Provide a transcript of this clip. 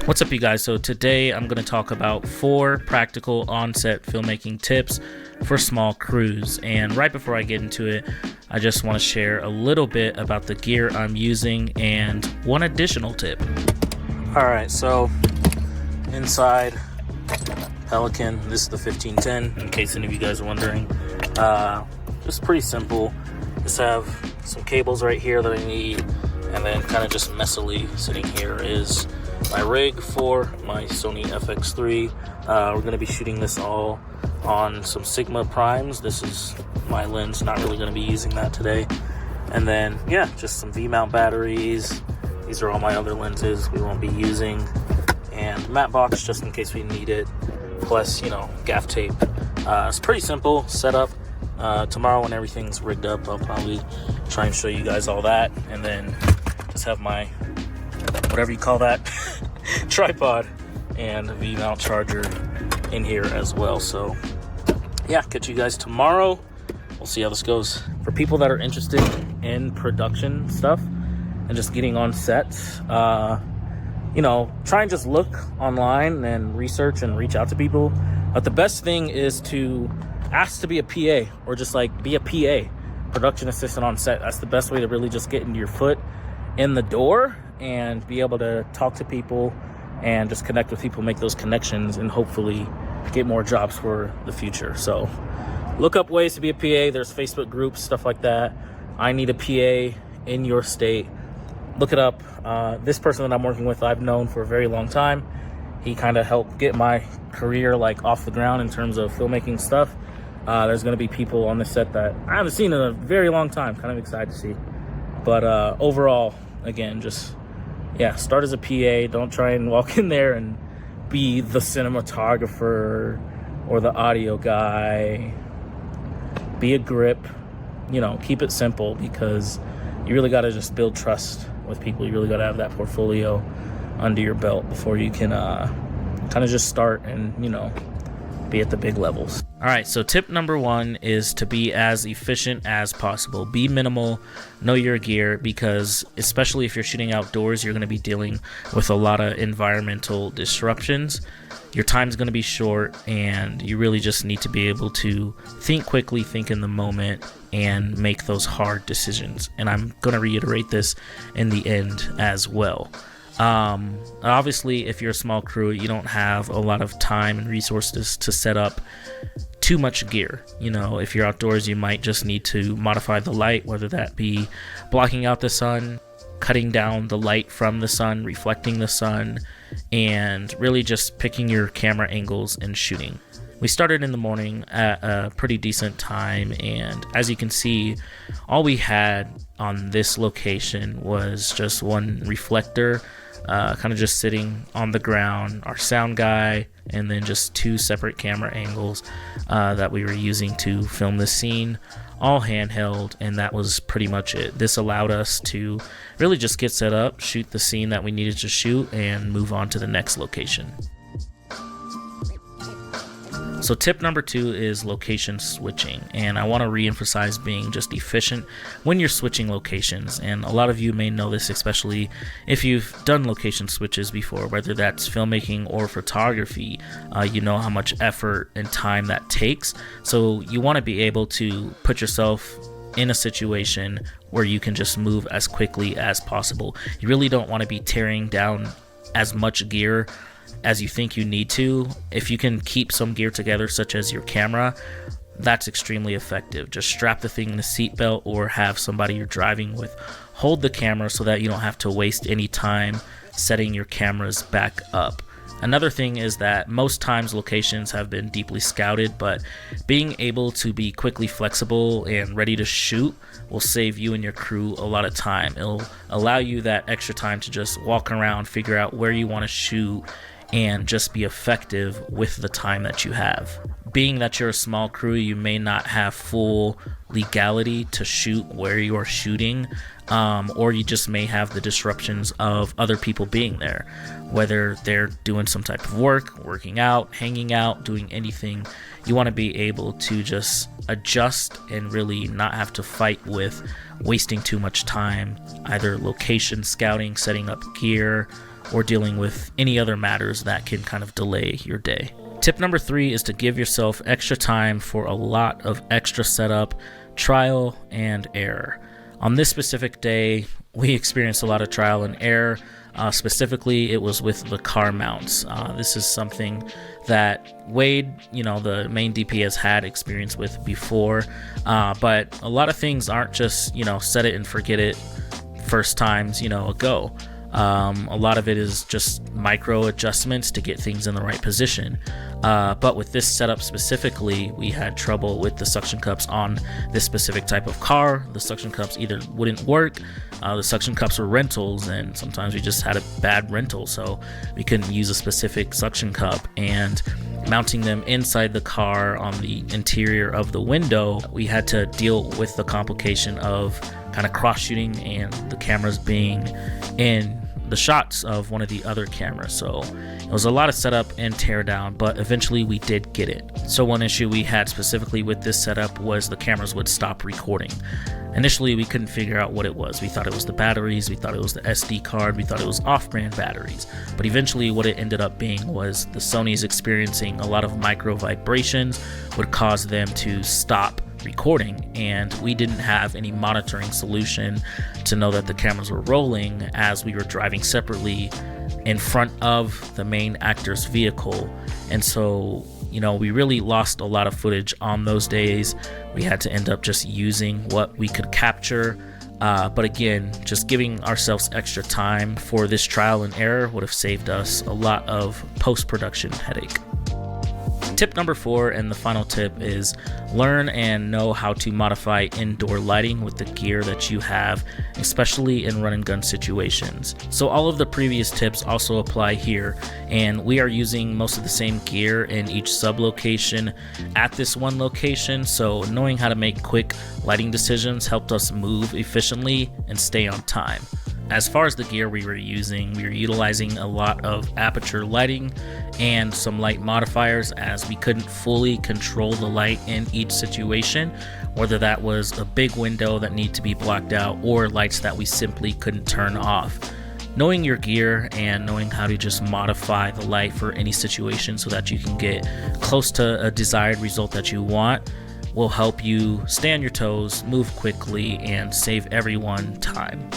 What's up, you guys? So today I'm going to talk about 4 practical on-set filmmaking tips for small crews. And right before I get into it, I just want to share a little bit about the gear I'm using and one additional tip. Alright, so inside Pelican, this is the 1510, in case any of you guys are wondering. Just pretty simple. Just have some cables right here that I need, and then kind of just messily sitting here is my rig for my Sony FX3. We're going to be shooting this all on some Sigma primes. This is my lens, not really going to be using that today. And then, yeah, just some V-mount batteries. These are all my other lenses we won't be using. And matte box, just in case we need it. Plus, gaff tape. It's pretty simple setup. Tomorrow when everything's rigged up, I'll probably try and show you guys all that. And then just have my, whatever you call that, tripod and V-mount charger in here as well. So yeah, catch you guys tomorrow. We'll see how this goes. For people that are interested in production stuff and just getting on sets, try and just look online and research and reach out to people. But the best thing is to ask to be a PA, or just be a PA, production assistant on set. That's the best way to really just get into your foot in the door and be able to talk to people and just connect with people, make those connections, and hopefully get more jobs for the future. So look up ways to be a PA. There's Facebook groups, stuff like that. I need a PA in your state. Look it up. This person that I'm working with, I've known for a very long time. He kind of helped get my career off the ground in terms of filmmaking stuff. There's going to be people on the set that I haven't seen in a very long time. Kind of excited to see. But overall, again, just start as a PA. Don't try and walk in there and be the cinematographer or the audio guy. Be a grip. Keep it simple, because you really got to just build trust with people. You really got to have that portfolio under your belt before you can kind of just start and be at the big levels. All right, so tip number 1 is to be as efficient as possible. Be minimal, know your gear, because especially if you're shooting outdoors, you're going to be dealing with a lot of environmental disruptions. Your time's going to be short, and you really just need to be able to think quickly, think in the moment, and make those hard decisions. And I'm going to reiterate this in the end as well. Obviously, if you're a small crew, you don't have a lot of time and resources to set up too much gear. If you're outdoors, you might just need to modify the light, whether that be blocking out the sun, cutting down the light from the sun, reflecting the sun, and really just picking your camera angles and shooting. We started in the morning at a pretty decent time, and as you can see, all we had on this location was just one reflector, kind of just sitting on the ground, our sound guy, and then just 2 separate camera angles that we were using to film the scene, all handheld, and that was pretty much it. This allowed us to really just get set up, shoot the scene that we needed to shoot, and move on to the next location. So tip number 2 is location switching, and I want to re-emphasize being just efficient when you're switching locations. And a lot of you may know this, especially if you've done location switches before, whether that's filmmaking or photography. You know how much effort and time that takes, so you want to be able to put yourself in a situation where you can just move as quickly as possible. You really don't want to be tearing down as much gear as you think you need to. If you can keep some gear together, such as your camera, that's extremely effective. Just strap the thing in the seatbelt, or have somebody you're driving with hold the camera so that you don't have to waste any time setting your cameras back up. Another thing is that most times locations have been deeply scouted, but being able to be quickly flexible and ready to shoot will save you and your crew a lot of time. It'll allow you that extra time to just walk around, figure out where you want to shoot, and just be effective with the time that you have. Being that you're a small crew, you may not have full legality to shoot where you are shooting, or you just may have the disruptions of other people being there, whether they're doing some type of work, working out, hanging out, doing anything. You want to be able to just adjust and really not have to fight with wasting too much time, either location scouting, setting up gear, or dealing with any other matters that can kind of delay your day. Tip number 3 is to give yourself extra time for a lot of extra setup, trial, and error. On this specific day, we experienced a lot of trial and error. Specifically, it was with the car mounts. This is something that Wade, the main DP, has had experience with before. But a lot of things aren't just, set it and forget it first times, ago. A lot of it is just micro adjustments to get things in the right position. But with this setup specifically, we had trouble with the suction cups on this specific type of car. The suction cups either wouldn't work, the suction cups were rentals, and sometimes we just had a bad rental, so we couldn't use a specific suction cup. And mounting them inside the car on the interior of the window, we had to deal with the complication of kind of cross shooting and the cameras being in the shots of one of the other cameras. So it was a lot of setup and tear down, but eventually we did get it. So one issue we had specifically with this setup was the cameras would stop recording. Initially, we couldn't figure out what it was. We thought it was the batteries, we thought it was the SD card, we thought it was off-brand batteries. But eventually what it ended up being was the Sony's experiencing a lot of micro vibrations would cause them to stop recording, and we didn't have any monitoring solution to know that the cameras were rolling as we were driving separately in front of the main actor's vehicle. And so we really lost a lot of footage on those days. We had to end up just using what we could capture. But again, just giving ourselves extra time for this trial and error would have saved us a lot of post-production headache. Tip number 4, and the final tip, is learn and know how to modify indoor lighting with the gear that you have, especially in run and gun situations. So all of the previous tips also apply here, and we are using most of the same gear in each sub location at this one location, so knowing how to make quick lighting decisions helped us move efficiently and stay on time. As far as the gear we were using, we were utilizing a lot of aperture lighting and some light modifiers, as we couldn't fully control the light in each situation, whether that was a big window that needed to be blocked out or lights that we simply couldn't turn off. Knowing your gear and knowing how to just modify the light for any situation so that you can get close to a desired result that you want will help you stay on your toes, move quickly, and save everyone time.